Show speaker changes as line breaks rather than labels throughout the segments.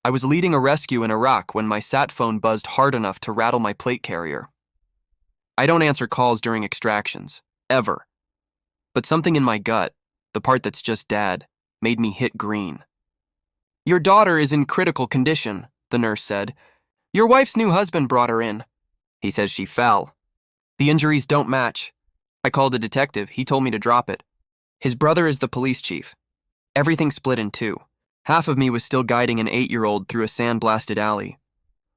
I was leading a rescue in Iraq when my sat phone buzzed hard enough to rattle my plate carrier. I don't answer calls during extractions, ever. But something in my gut, the part that's just dad, made me hit green. "Your daughter is in critical condition," the nurse said. "Your wife's new husband brought her in. He says she fell. The injuries don't match. I called a detective. He told me to drop it. His brother is the police chief. Everything split in two. Half of me was still guiding an 8-year-old through a sand-blasted alley.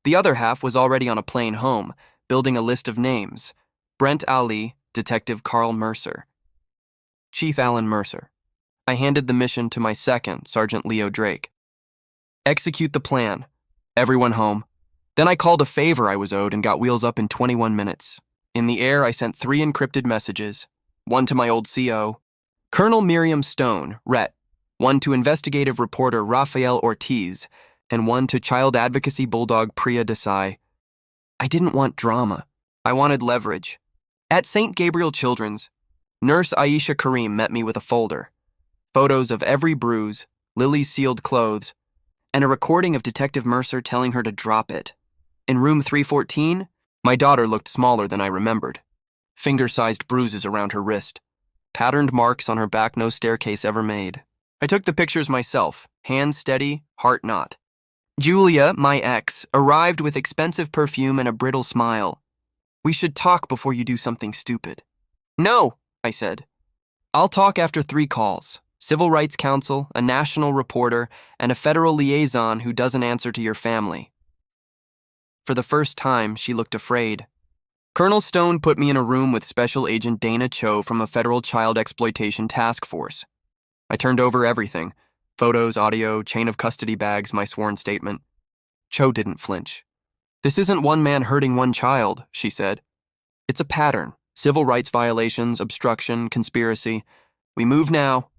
The other half was already on a plane home, building a list of names. Brent Ali, Detective Carl Mercer. Chief Alan Mercer. I handed the mission to my second, Sergeant Leo Drake. Execute the plan. Everyone home. Then I called a favor I was owed and got wheels up in 21 minutes. In the air, I sent 3 encrypted messages, one to my old CO, Colonel Miriam Stone, RET, one to investigative reporter Rafael Ortiz, and one to child advocacy bulldog Priya Desai. I didn't want drama. I wanted leverage. At St. Gabriel Children's, Nurse Aisha Karim met me with a folder, photos of every bruise, Lily's sealed clothes, and a recording of Detective Mercer telling her to drop it. In room 314, my daughter looked smaller than I remembered. Finger-sized bruises around her wrist. Patterned marks on her back no staircase ever made. I took the pictures myself, hand steady, heart not. Julia, my ex, arrived with expensive perfume and a brittle smile. "We should talk before you do something stupid." "No," I said. "I'll talk after 3 calls. Civil Rights Council, a national reporter, and a federal liaison who doesn't answer to your family." For the first time, she looked afraid. Colonel Stone put me in a room with Special Agent Dana Cho from a federal child exploitation task force. I turned over everything: photos, audio, chain of custody bags, my sworn statement. Cho didn't flinch. "This isn't one man hurting one child," she said. "It's a pattern. Civil rights violations, obstruction, conspiracy. We move now."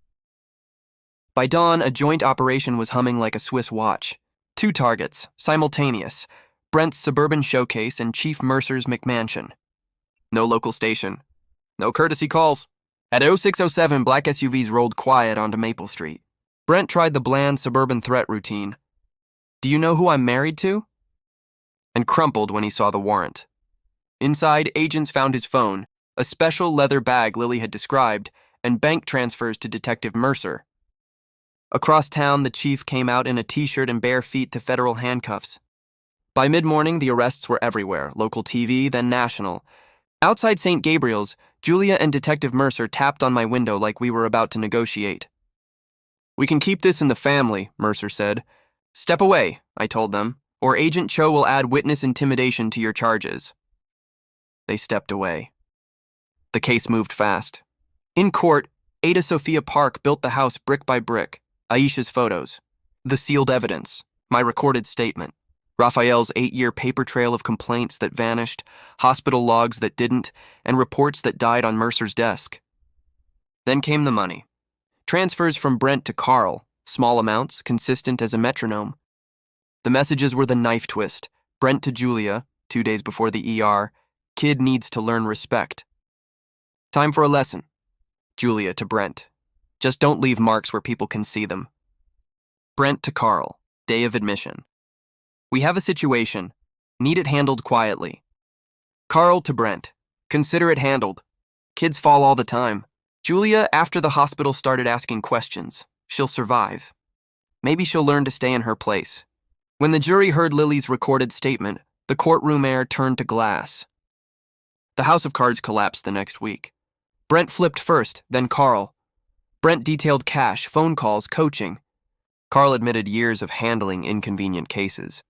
By dawn, a joint operation was humming like a Swiss watch. 2 targets, simultaneous: Brent's suburban showcase and Chief Mercer's McMansion. No local station. No courtesy calls. At 0607, black SUVs rolled quiet onto Maple Street. Brent tried the bland suburban threat routine. "Do you know who I'm married to?" And crumpled when he saw the warrant. Inside, agents found his phone, a special leather bag Lily had described, and bank transfers to Detective Mercer. Across town, the chief came out in a t-shirt and bare feet to federal handcuffs. By mid-morning, the arrests were everywhere, local TV, then national. Outside St. Gabriel's, Julia and Detective Mercer tapped on my window like we were about to negotiate. "We can keep this in the family," Mercer said. "Step away," I told them, "or Agent Cho will add witness intimidation to your charges." They stepped away. The case moved fast. In court, Ada Sophia Park built the house brick by brick, Aisha's photos, the sealed evidence, my recorded statement, Raphael's 8-year paper trail of complaints that vanished, hospital logs that didn't, and reports that died on Mercer's desk. Then came the money. Transfers from Brent to Carl, small amounts, consistent as a metronome. The messages were the knife twist. Brent to Julia, 2 days before the ER, "Kid needs to learn respect." Time for a lesson. Julia to Brent, "Just don't leave marks where people can see them." Brent to Carl, day of admission. "We have a situation. Need it handled quietly." Carl to Brent, "Consider it handled. Kids fall all the time. Julia, after the hospital started asking questions, she'll survive. Maybe she'll learn to stay in her place." When the jury heard Lily's recorded statement, the courtroom air turned to glass. The house of cards collapsed the next week. Brent flipped first, then Carl. Brent detailed cash, phone calls, coaching. Carl admitted years of handling inconvenient cases.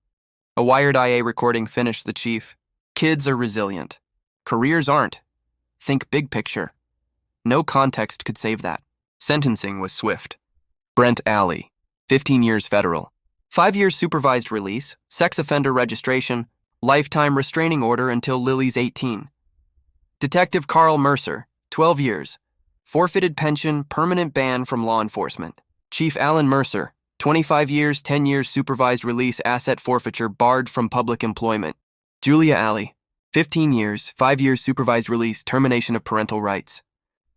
A wired IA recording finished the chief. "Kids are resilient. Careers aren't. Think big picture." No context could save that. Sentencing was swift. Brent Ali, 15 years federal. 5 years supervised release, sex offender registration, lifetime restraining order until Lily's 18. Detective Carl Mercer, 12 years. Forfeited pension, permanent ban from law enforcement. Chief Alan Mercer, 25 years, 10 years supervised release, asset forfeiture, barred from public employment. Julia Ali, 15 years, 5 years supervised release, termination of parental rights.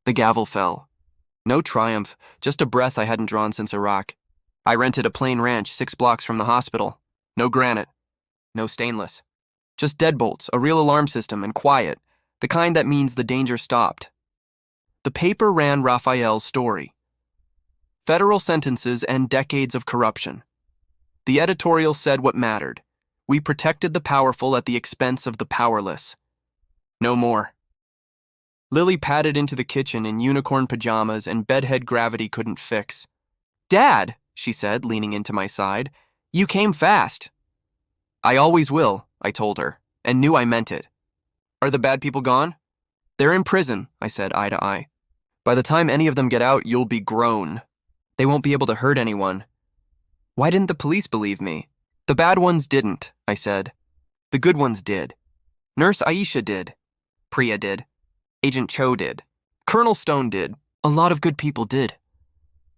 The gavel fell. No triumph, just a breath I hadn't drawn since Iraq. I rented a plain ranch 6 blocks from the hospital. No granite, no stainless. Just deadbolts, a real alarm system, and quiet, the kind that means the danger stopped. The paper ran Raphael's story. Federal sentences and decades of corruption. The editorial said what mattered. We protected the powerful at the expense of the powerless. No more. Lily padded into the kitchen in unicorn pajamas and bedhead gravity couldn't fix. "Dad," she said, leaning into my side, "you came fast." "I always will," I told her, and knew I meant it. "Are the bad people gone?" "They're in prison," I said eye to eye. "By the time any of them get out, you'll be grown. They won't be able to hurt anyone." "Why didn't the police believe me?" "The bad ones didn't," I said. "The good ones did. Nurse Aisha did. Priya did. Agent Cho did. Colonel Stone did. A lot of good people did."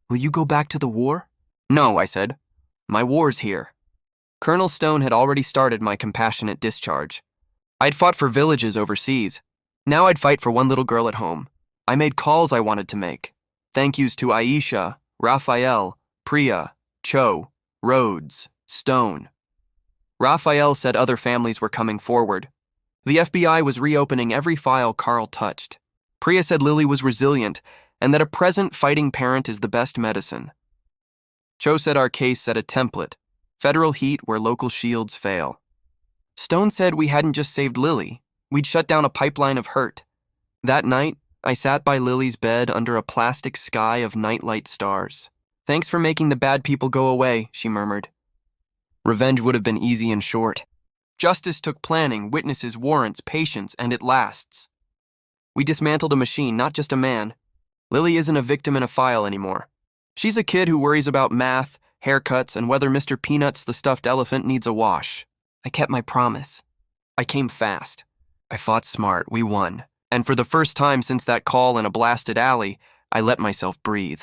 "Will you go back to the war?" "No," I said. "My war's here." Colonel Stone had already started my compassionate discharge. I'd fought for villages overseas. Now I'd fight for one little girl at home. I made calls I wanted to make. Thank yous to Aisha, Raphael, Priya, Cho, Rhodes, Stone. Raphael said other families were coming forward. The FBI was reopening every file Carl touched. Priya said Lily was resilient and that a present fighting parent is the best medicine. Cho said our case set a template, federal heat where local shields fail. Stone said we hadn't just saved Lily, we'd shut down a pipeline of hurt. That night, I sat by Lily's bed under a plastic sky of nightlight stars. "Thanks for making the bad people go away," she murmured. Revenge would have been easy and short. Justice took planning, witnesses, warrants, patience, and it lasts. We dismantled a machine, not just a man. Lily isn't a victim in a file anymore. She's a kid who worries about math, haircuts, and whether Mr. Peanuts the stuffed elephant needs a wash. I kept my promise. I came fast. I fought smart. We won. And for the first time since that call in a blasted alley, I let myself breathe.